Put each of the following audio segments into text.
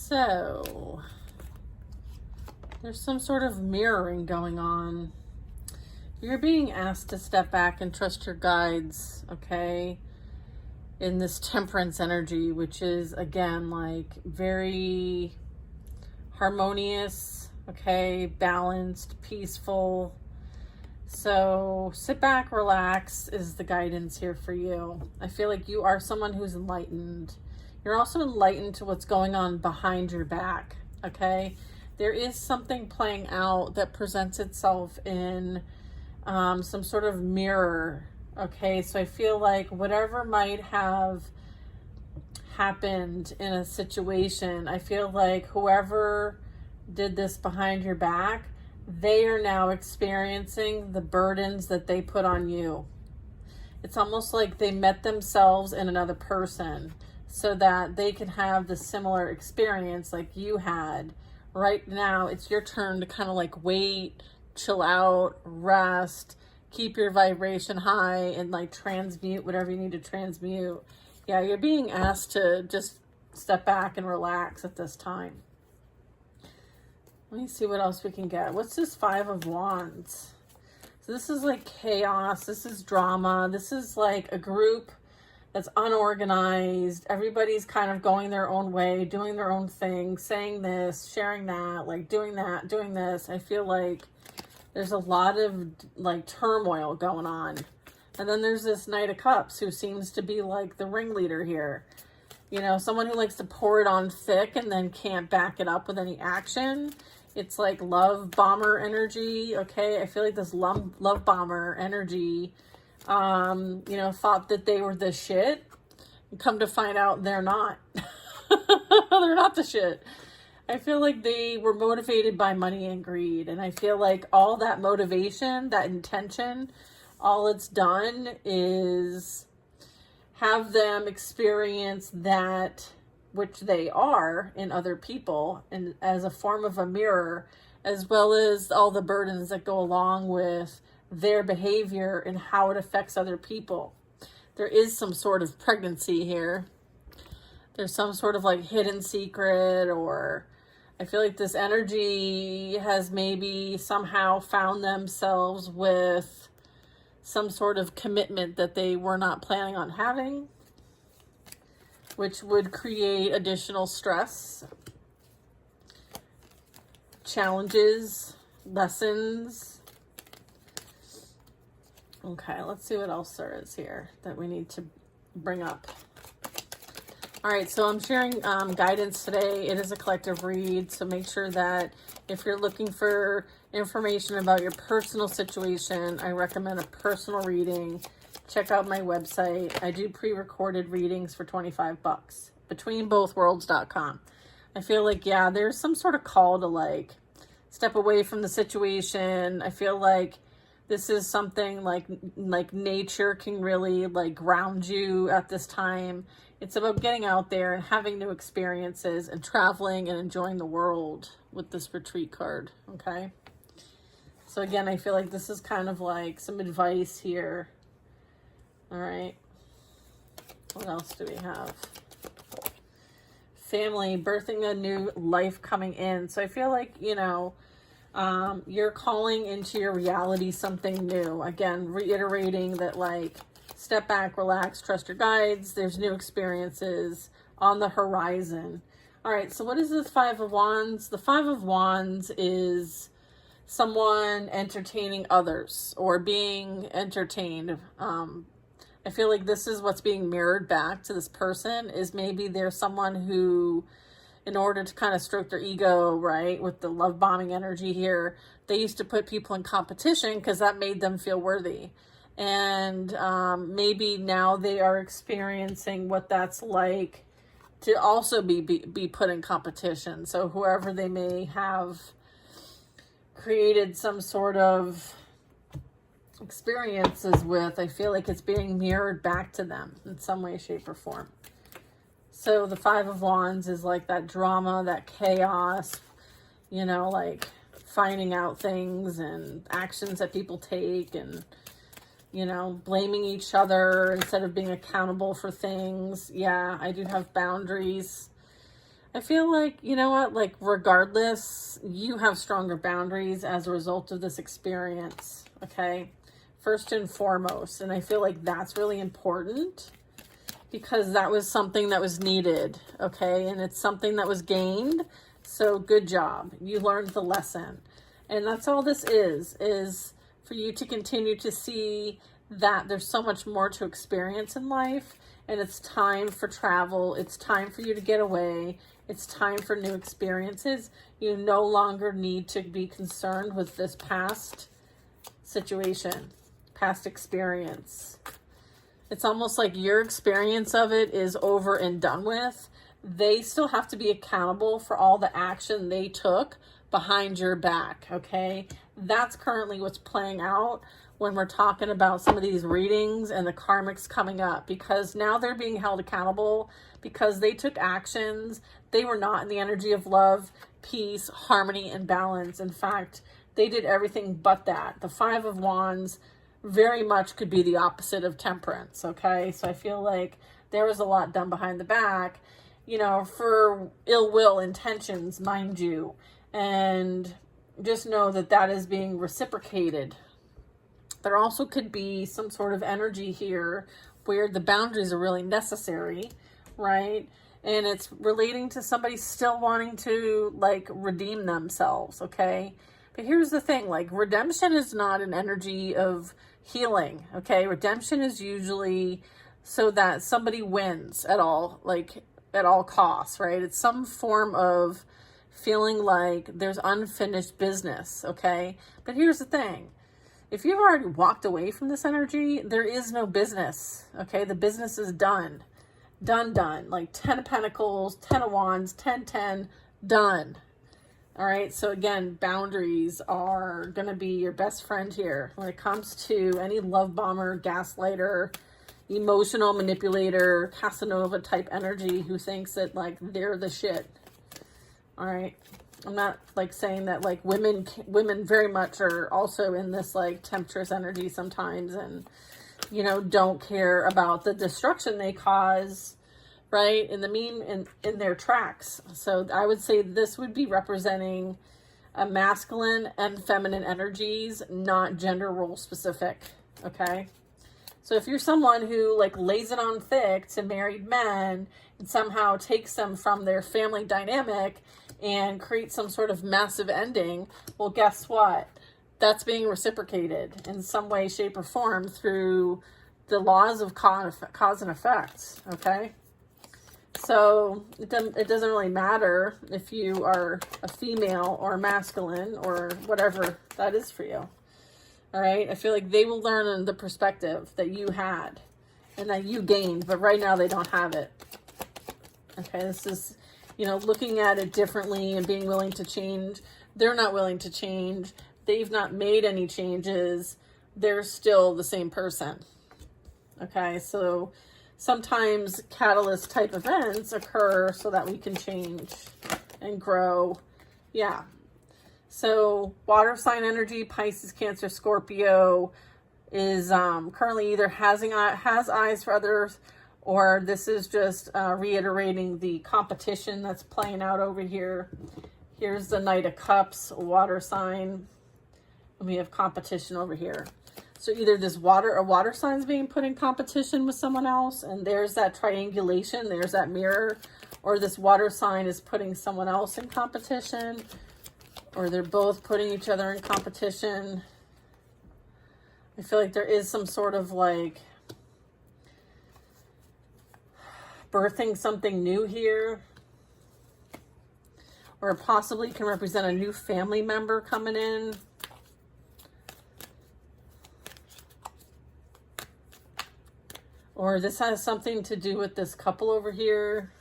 So there's some sort of mirroring going on. You're being asked to step back and trust your guides, okay? In this temperance energy, which is, again, like very harmonious, okay? Balanced, peaceful. So sit back, relax is the guidance here for you. I feel like you are someone who's enlightened. You're also enlightened to what's going on behind your back, okay? There is something playing out that presents itself in some sort of mirror, okay? So I feel like whatever might have happened in a situation, I feel like whoever did this behind your back, they are now experiencing the burdens that they put on you. It's almost like they met themselves in another person so that they can have the similar experience like you had. Right now, it's your turn to kind of like wait, chill out, rest, keep your vibration high, and like transmute whatever you need to transmute. Yeah, you're being asked to just step back and relax at this time. Let me see what else we can get. What's this Five of Wands? So this is like chaos. This is drama. This is like a group that's unorganized. Everybody's kind of going their own way, doing their own thing, saying this, sharing that, like doing that, doing this. I feel like there's a lot of like turmoil going on. And then there's this Knight of Cups who seems to be like the ringleader here. You know, someone who likes to pour it on thick and then can't back it up with any action. It's like love bomber energy, okay? I feel like this love bomber energy, you know, thought that they were the shit. And come to find out they're not. They're not the shit. I feel like they were motivated by money and greed. And I feel like all that motivation, that intention, all it's done is have them experience that which they are in other people and as a form of a mirror, as well as all the burdens that go along with their behavior and how it affects other people. There is some sort of pregnancy here. There's some sort of like hidden secret, or I feel like this energy has maybe somehow found themselves with some sort of commitment that they were not planning on having, which would create additional stress, challenges, lessons. Okay, let's see what else there is here that we need to bring up. All right, so I'm sharing guidance today. It is a collective read, so make sure that if you're looking for information about your personal situation, I recommend a personal reading. Check out my website. I do pre-recorded readings for $25, betweenbothworlds.com. I feel like, yeah, there's some sort of call to like step away from the situation. I feel like this is something like nature can really like ground you at this time. It's about getting out there and having new experiences and traveling and enjoying the world with this retreat card, okay? So again, I feel like this is kind of like some advice here. All right. What else do we have? Family, birthing a new life coming in. So I feel like, you know, you're calling into your reality something new. Again, reiterating that like step back, relax, trust your guides. There's new experiences on the horizon. All right. So what is this Five of Wands? The Five of Wands is someone entertaining others or being entertained. I feel like this is what's being mirrored back to this person is maybe there's someone who, in order to kind of stroke their ego, right, with the love bombing energy here, they used to put people in competition because that made them feel worthy. And maybe now they are experiencing what that's like to also be put in competition. So whoever they may have created some sort of experiences with, I feel like it's being mirrored back to them in some way, shape, or form. So the Five of Wands is like that drama, that chaos, you know, like finding out things and actions that people take and, you know, blaming each other instead of being accountable for things. Yeah, I do have boundaries. I feel like, you know what, like regardless, you have stronger boundaries as a result of this experience, okay? First and foremost. And I feel like that's really important because that was something that was needed, okay? And it's something that was gained. So good job. You learned the lesson. And that's all this is for you to continue to see that there's so much more to experience in life, and it's time for travel. It's time for you to get away. It's time for new experiences. You no longer need to be concerned with this past situation, past experience. It's almost like your experience of it is over and done with. They still have to be accountable for all the action they took behind your back, okay? That's currently what's playing out when we're talking about some of these readings and the karmics coming up, because now they're being held accountable because they took actions. They were not in the energy of love, peace, harmony, and balance. In fact, they did everything but that. The Five of Wands very much could be the opposite of temperance, okay? So I feel like there was a lot done behind the back, you know, for ill will intentions, mind you. And just know that that is being reciprocated. There also could be some sort of energy here where the boundaries are really necessary, right? And it's relating to somebody still wanting to like redeem themselves, okay? But here's the thing, like redemption is not an energy of healing, okay? Redemption is usually so that somebody wins at all, like at all costs, right? It's some form of feeling like there's unfinished business, okay? But here's the thing. If you've already walked away from this energy, there is no business, okay? The business is done. Done. Like 10 of Pentacles, 10 of Wands, 10, done. All right, so again, boundaries are going to be your best friend here when it comes to any love bomber, gaslighter, emotional manipulator, Casanova type energy who thinks that like they're the shit. All right. I'm not like saying that like women very much are also in this like temptress energy sometimes, and you know, don't care about the destruction they cause, right? In their tracks. So I would say this would be representing a masculine and feminine energies, not gender role specific. Okay. So if you're someone who like lays it on thick to married men and somehow takes them from their family dynamic and create some sort of massive ending, well, guess what? That's being reciprocated in some way, shape, or form through the laws of cause and effect, okay? So it doesn't really matter if you are a female or masculine or whatever that is for you, all right? I feel like they will learn the perspective that you had and that you gained, but right now they don't have it, okay? This is, you know, looking at it differently and being willing to change. They're not willing to change. They've not made any changes. They're still the same person. Okay, so sometimes catalyst type events occur so that we can change and grow. Yeah. So water sign energy, Pisces, Cancer, Scorpio is currently either has eyes for others, or this is just reiterating the competition that's playing out over here. Here's the Knight of Cups, water sign. And we have competition over here. So either a water sign is being put in competition with someone else, and there's that triangulation, there's that mirror, or this water sign is putting someone else in competition, or they're both putting each other in competition. I feel like there is some sort of like birthing something new here, or it possibly can represent a new family member coming in. Or this has something to do with this couple over here.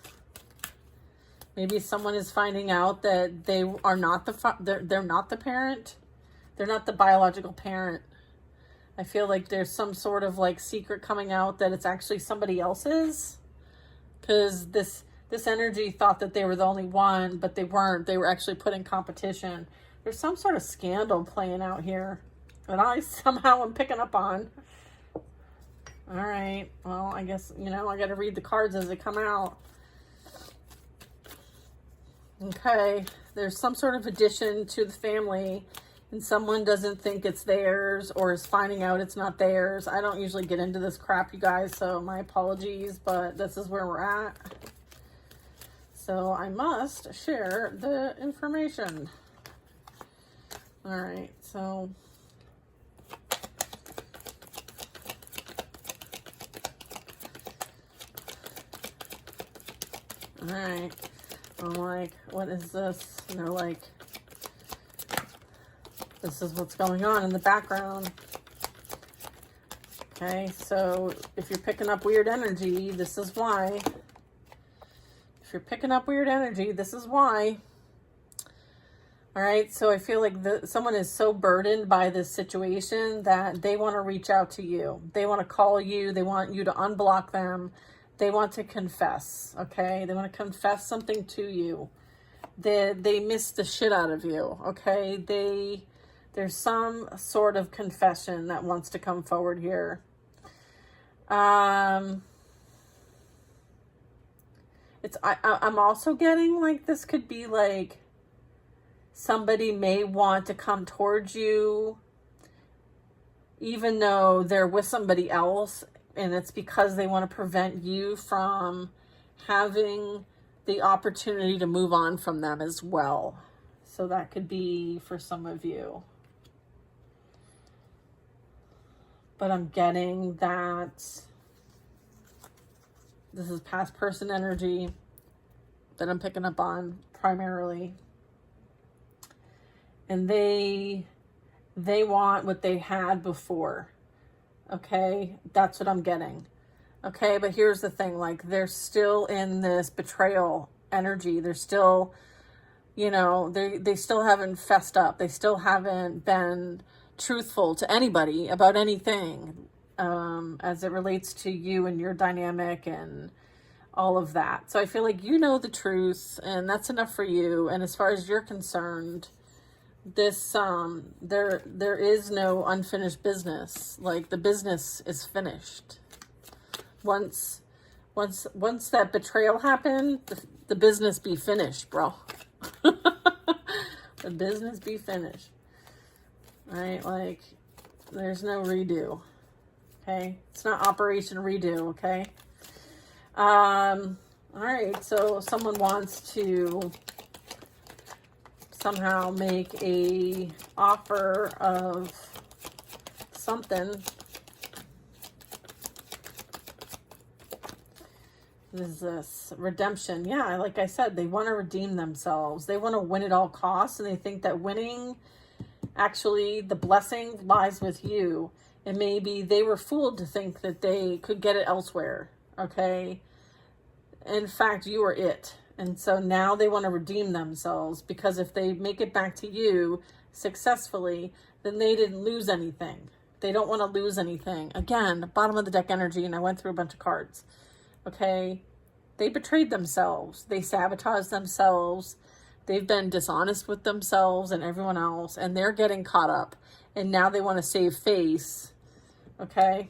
Maybe someone is finding out that they are not they're not the parent. They're not the biological parent. I feel like there's some sort of like secret coming out that it's actually somebody else's. Because this energy thought that they were the only one, but they weren't. They were actually put in competition. There's some sort of scandal playing out here that I somehow am picking up on. All right. Well, I guess, you know, I got to read the cards as they come out. Okay, there's some sort of addition to the family and someone doesn't think it's theirs or is finding out it's not theirs. I don't usually get into this crap, you guys, so my apologies, but this is where we're at. So I must share the information. All right, so all right. I'm like, what is this? And they're like, this is what's going on in the background. Okay, so if you're picking up weird energy, this is why. If you're picking up weird energy, this is why. All right, so I feel like someone is so burdened by this situation that they want to reach out to you. They want to call you. They want you to unblock them. They want to confess, okay? They want to confess something to you. They miss the shit out of you, okay? There's some sort of confession that wants to come forward here. I'm also getting like this could be like somebody may want to come towards you even though they're with somebody else, and it's because they want to prevent you from having the opportunity to move on from them as well. So that could be for some of you. But I'm getting that this is past person energy that I'm picking up on primarily. And they want what they had before. Okay, that's what I'm getting. Okay, but here's the thing, like they're still in this betrayal energy. They're still, you know, they still haven't fessed up. They still haven't been truthful to anybody about anything as it relates to you and your dynamic and all of that. So I feel like you know the truth and that's enough for you. And as far as you're concerned, this there is no unfinished business. Like the business is finished. Once that betrayal happened, the business be finished, bro. The business be finished. Right? Like there's no redo. Okay? It's not Operation Redo, okay? All right, so someone wants to somehow make a offer of something. What is this? Redemption. Yeah, like I said, they want to redeem themselves. They want to win at all costs, and they think that winning, actually, the blessing lies with you. And maybe they were fooled to think that they could get it elsewhere, okay? In fact, you are it. And so now they want to redeem themselves, because if they make it back to you successfully, then they didn't lose anything. They don't want to lose anything. Again, bottom of the deck energy, and I went through a bunch of cards. Okay? They betrayed themselves. They sabotaged themselves. They've been dishonest with themselves and everyone else, and they're getting caught up. And now they want to save face. Okay?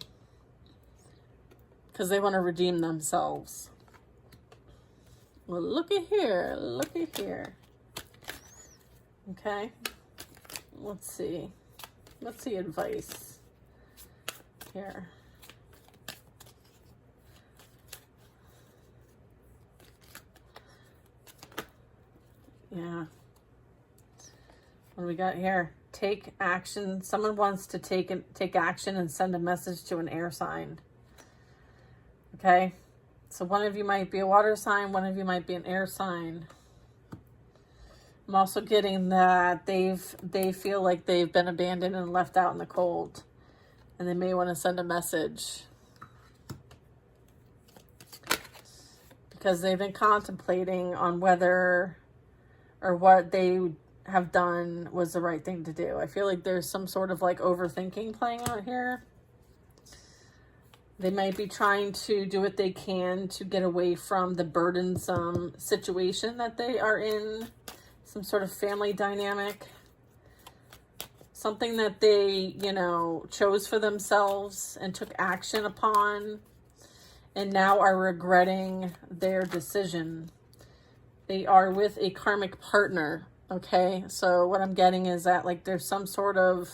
Because they want to redeem themselves. Well, looky here. Looky here. Okay? Let's see. Let's see advice here. Yeah. What do we got here? Take action. Someone wants to take action and send a message to an air sign. Okay? So one of you might be a water sign, one of you might be an air sign. I'm also getting that they feel like they've been abandoned and left out in the cold. And they may want to send a message. Because they've been contemplating on whether or what they have done was the right thing to do. I feel like there's some sort of like overthinking playing out here. They might be trying to do what they can to get away from the burdensome situation that they are in. Some sort of family dynamic. Something that they, you know, chose for themselves and took action upon. And now are regretting their decision. They are with a karmic partner. Okay, so what I'm getting is that like there's some sort of,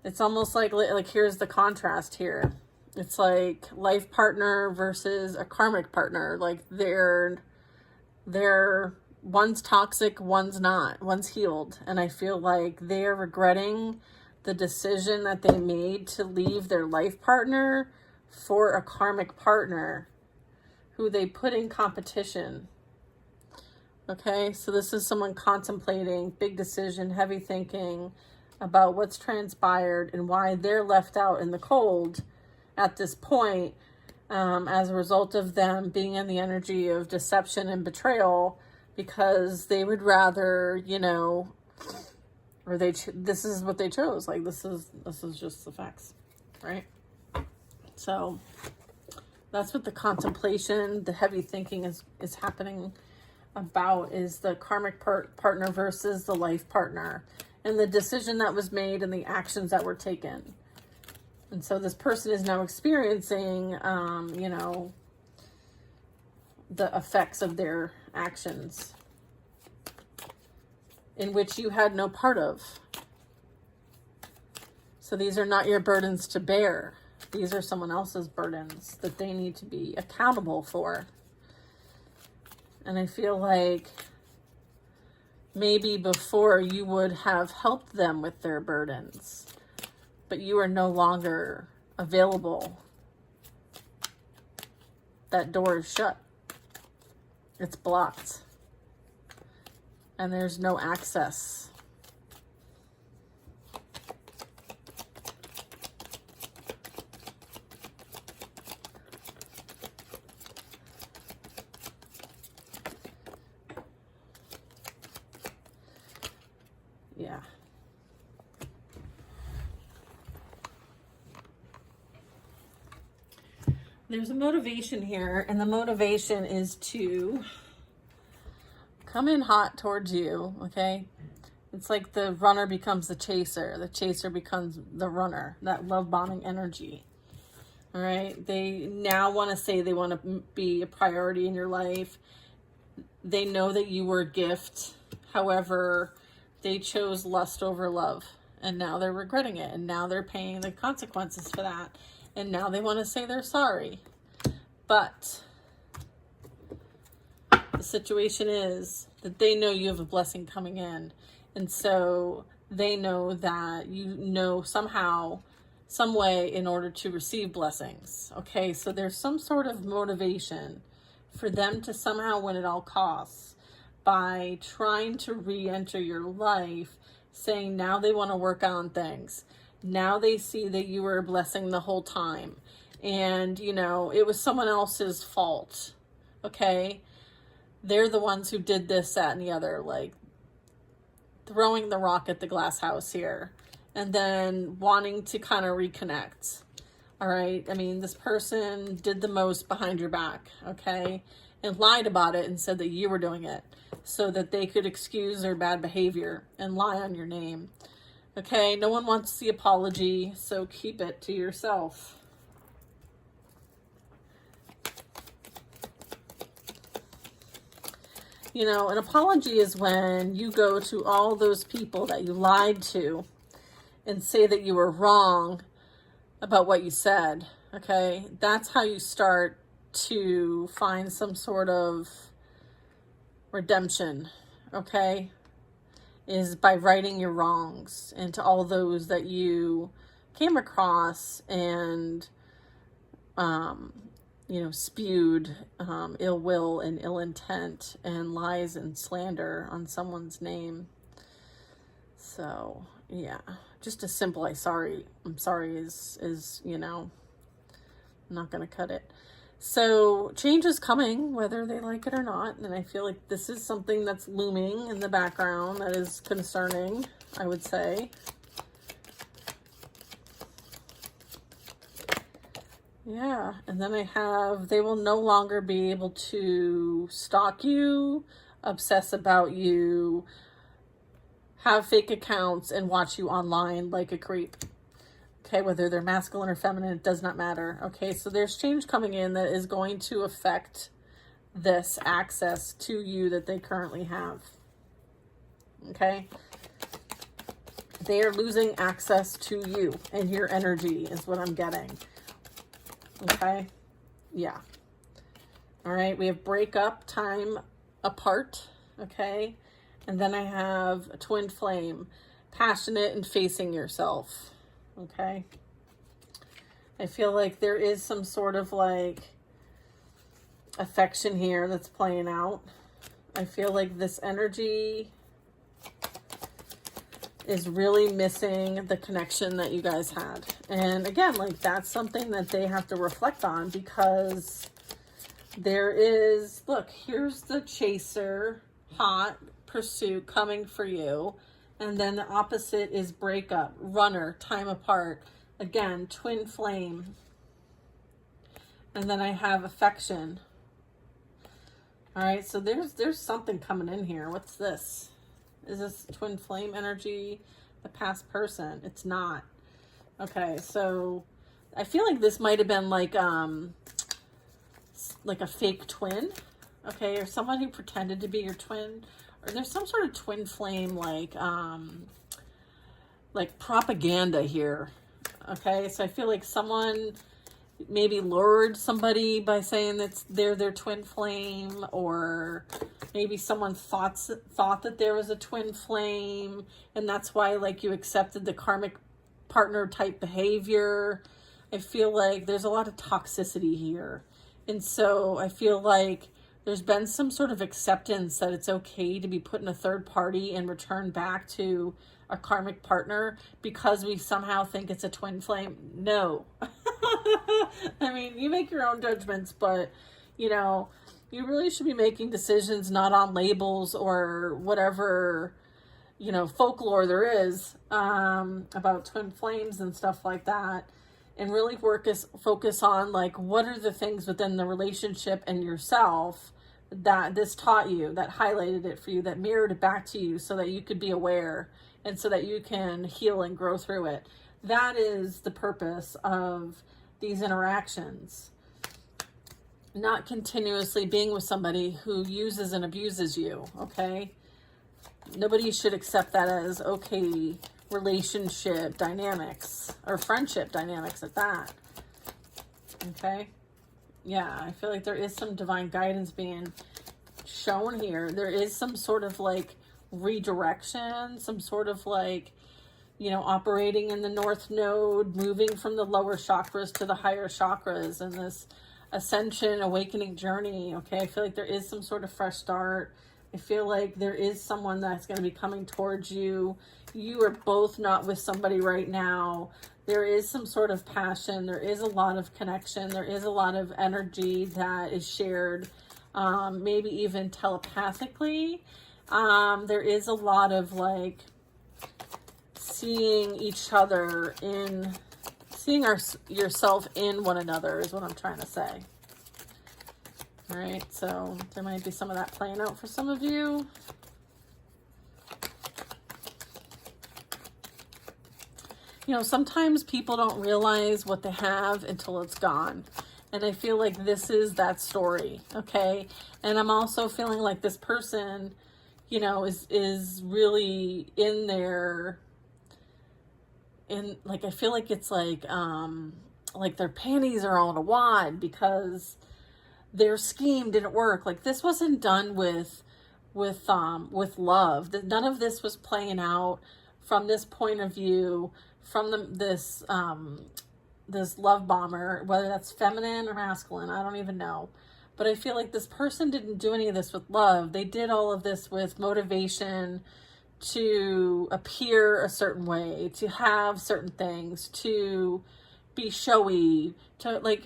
it's almost like here's the contrast here. It's like life partner versus a karmic partner. Like they're one's toxic, one's not, one's healed. And I feel like they're regretting the decision that they made to leave their life partner for a karmic partner who they put in competition. Okay, so this is someone contemplating, big decision, heavy thinking about what's transpired and why they're left out in the cold at this point, as a result of them being in the energy of deception and betrayal, because they would rather, you know, or this is what they chose. Like this is just the facts, right? So that's what the contemplation, the heavy thinking is happening about, is the karmic partner versus the life partner, and the decision that was made and the actions that were taken. And so this person is now experiencing, you know, the effects of their actions in which you had no part of. So these are not your burdens to bear. These are someone else's burdens that they need to be accountable for. And I feel like maybe before you would have helped them with their burdens, but you are no longer available. That door is shut. It's blocked. And there's no access. Yeah. There's a motivation here, and the motivation is to come in hot towards you, okay? It's like the runner becomes the chaser becomes the runner, that love bombing energy. All right? They now want to say they want to be a priority in your life. They know that you were a gift. However, they chose lust over love, and now they're regretting it, and now they're paying the consequences for that, and now they want to say they're sorry. But the situation is that they know you have a blessing coming in, and so they know that you know somehow, some way, in order to receive blessings. Okay, so there's some sort of motivation for them to somehow win at all costs by trying to re-enter your life, saying now they want to work on things. Now they see that you were a blessing the whole time. And, you know, it was someone else's fault. Okay? They're the ones who did this, that, and the other. Like, throwing the rock at the glass house here. And then wanting to kind of reconnect. All right? I mean, this person did the most behind your back. Okay? And lied about it and said that you were doing it, so that they could excuse their bad behavior and lie on your name. Okay, no one wants the apology, so keep it to yourself. You know, an apology is when you go to all those people that you lied to and say that you were wrong about what you said. Okay, that's how you start to find some sort of redemption, okay, is by righting your wrongs, and to all those that you came across and, you know, spewed ill will and ill intent and lies and slander on someone's name. So, yeah, just a simple I'm sorry is, you know, not going to cut it. So change is coming, whether they like it or not. And I feel like this is something that's looming in the background that is concerning, I would say. Yeah. And then I have, they will no longer be able to stalk you, obsess about you, have fake accounts, and watch you online like a creep. Okay, whether they're masculine or feminine, it does not matter. Okay, so there's change coming in that is going to affect this access to you that they currently have. Okay? They are losing access to you and your energy is what I'm getting. Okay? Yeah. All right, we have breakup, time apart, okay? And then I have a twin flame, passionate and facing yourself, okay? I feel like there is some sort of like affection here that's playing out. I feel like this energy is really missing the connection that you guys had. And again, like that's something that they have to reflect on, because there is, look, here's the chaser, hot pursuit coming for you. And then the opposite is breakup, runner, time apart. Again, twin flame. And then I have affection. All right, so there's something coming in here. What's this? Is this twin flame energy the past person? It's not. Okay, so I feel like this might have been like a fake twin, okay, or someone who pretended to be your twin, or there's some sort of twin flame like propaganda here. Okay, so I feel like someone maybe lured somebody by saying that they're their twin flame, or maybe someone thought that there was a twin flame, and that's why like you accepted the karmic partner type behavior. I feel like there's a lot of toxicity here. And so I feel like there's been some sort of acceptance that it's okay to be put in a third party and return back to a karmic partner because we somehow think it's a twin flame. No. I mean, you make your own judgments, but, you know, you really should be making decisions not on labels or whatever, you know, folklore there is about twin flames and stuff like that. And really focus on like, what are the things within the relationship and yourself that this taught you, that highlighted it for you, that mirrored it back to you so that you could be aware and so that you can heal and grow through it. That is the purpose of these interactions. Not continuously being with somebody who uses and abuses you, okay? Nobody should accept that as okay relationship dynamics or friendship dynamics at that. Okay? Yeah, I feel like there is some divine guidance being shown here. There is some sort of like redirection, some sort of like, you know, operating in the north node, moving from the lower chakras to the higher chakras, and this ascension, awakening journey. Okay, I feel like there is some sort of fresh start. I feel like there is someone that's going to be coming towards you. You are both not with somebody right now. There is some sort of passion. There is a lot of connection. There is a lot of energy that is shared, maybe even telepathically. There is a lot of like seeing each other in, seeing yourself in one another is what I'm trying to say. All right, so there might be some of that playing out for some of you. You know, sometimes people don't realize what they have until it's gone. And I feel like this is that story, okay? And I'm also feeling like this person, you know, is really in there. And like, I feel like it's like their panties are all in a wad because their scheme didn't work. Like this wasn't done with love. None of this was playing out from this point of view, from this love bomber, whether that's feminine or masculine, I don't even know. But I feel like this person didn't do any of this with love. They did all of this with motivation to appear a certain way, to have certain things, to be showy, to like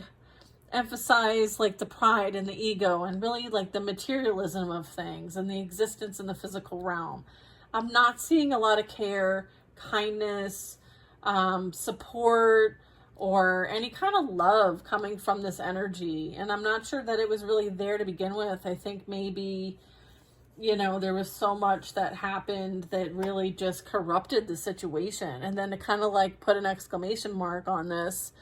emphasize like the pride and the ego and really like the materialism of things and the existence in the physical realm. I'm not seeing a lot of care, kindness, support, or any kind of love coming from this energy. And I'm not sure that it was really there to begin with. I think maybe, you know, there was so much that happened that really just corrupted the situation. And then to kind of like put an exclamation mark on this,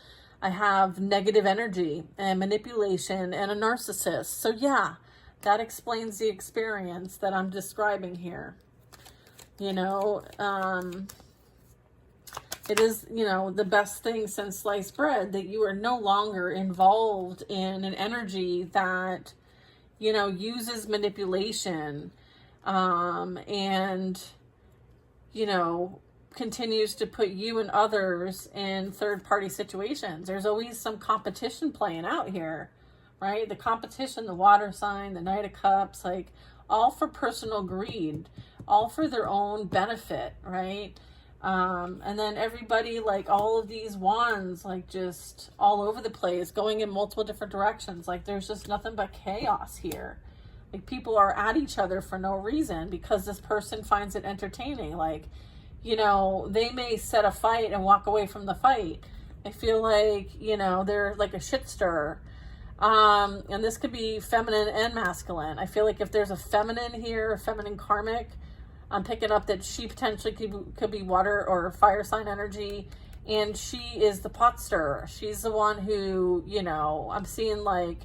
I have negative energy and manipulation and a narcissist. So yeah, That explains the experience that I'm describing here. You know, it is, you know, the best thing since sliced bread that you are no longer involved in an energy that, you know, uses manipulation, and, you know, continues to put you and others in third-party situations. There's always some competition playing out here, right? The competition, the water sign, the Knight of Cups, like all for personal greed, all for their own benefit, right? And then everybody, like all of these wands, like just all over the place, going in multiple different directions. Like there's just nothing but chaos here. Like people are at each other for no reason because this person finds it entertaining. Like, you know, they may set a fight and walk away from the fight. I feel like, you know, they're like a shit stirrer. And this could be feminine and masculine. I feel like if there's a feminine here, a feminine karmic, I'm picking up that she potentially could be water or fire sign energy. And she is the pot stirrer. She's the one who, you know, I'm seeing like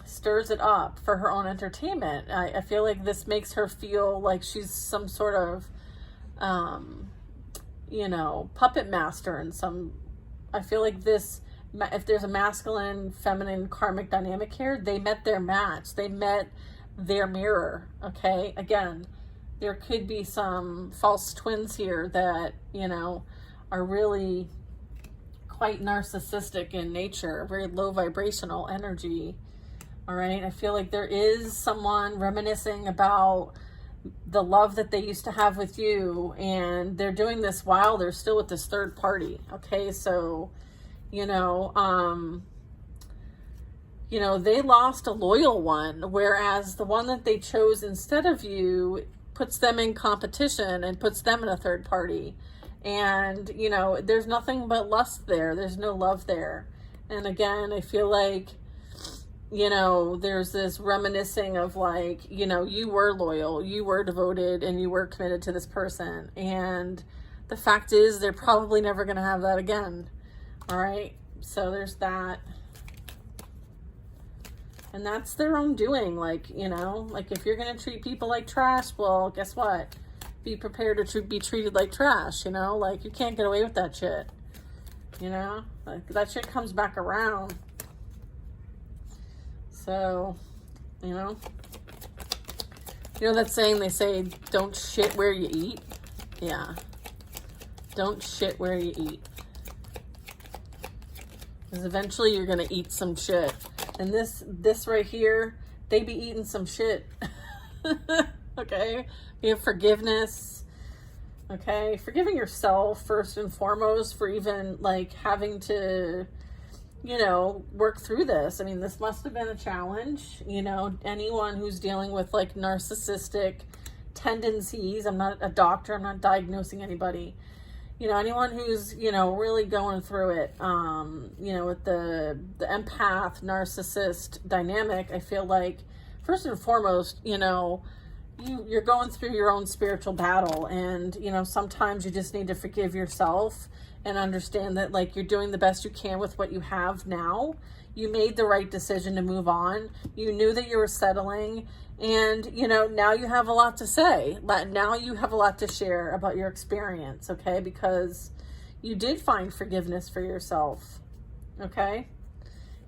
stirs it up for her own entertainment. I feel like this makes her feel like she's some sort of, you know, puppet master in some, I feel like this, if there's a masculine, feminine, karmic dynamic here, they met their match. They met their mirror, okay? Again, there could be some false twins here that, you know, are really quite narcissistic in nature, very low vibrational energy, all right? I feel like there is someone reminiscing about the love that they used to have with you, and they're doing this while they're still with this third party, okay? So, you know, they lost a loyal one, whereas the one that they chose instead of you puts them in competition and puts them in a third party. And, you know, there's nothing but lust there. There's no love there. And again, I feel like, you know, there's this reminiscing of like, you know, you were loyal, you were devoted, and you were committed to this person. And the fact is, they're probably never going to have that again. All right. So there's that. And that's their own doing. Like, you know, like if you're going to treat people like trash, well, guess what? Be prepared to be treated like trash, you know? Like, you can't get away with that shit, you know? Like, that shit comes back around. So, you know that saying they say, don't shit where you eat? Yeah. Don't shit where you eat. Because eventually you're going to eat some shit. And this right here, they be eating some shit. Okay? You have forgiveness. Okay? Forgiving yourself first and foremost for even like having to, you know, work through this. I mean, this must have been a challenge. You know, anyone who's dealing with like narcissistic tendencies, I'm not a doctor, I'm not diagnosing anybody. You know, anyone who's, you know, really going through it, you know, with the empath, narcissist dynamic, I feel like, first and foremost, you know, you're going through your own spiritual battle. And, you know, sometimes you just need to forgive yourself and understand that, like, you're doing the best you can with what you have now. You made the right decision to move on. You knew that you were settling. And, you know, now you have a lot to say. Now you have a lot to share about your experience, okay? Because you did find forgiveness for yourself, okay?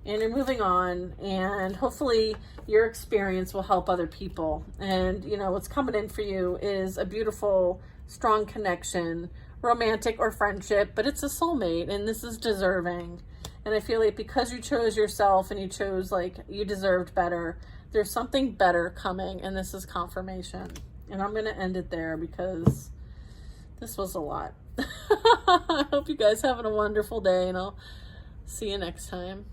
And you're moving on, and hopefully your experience will help other people. And, you know, what's coming in for you is a beautiful, strong connection, romantic or friendship, but it's a soulmate, and this is deserving. And I feel like because you chose yourself and you chose, like, you deserved better, there's something better coming, and this is confirmation. And I'm going to end it there because this was a lot. I hope you guys having a wonderful day, and I'll see you next time.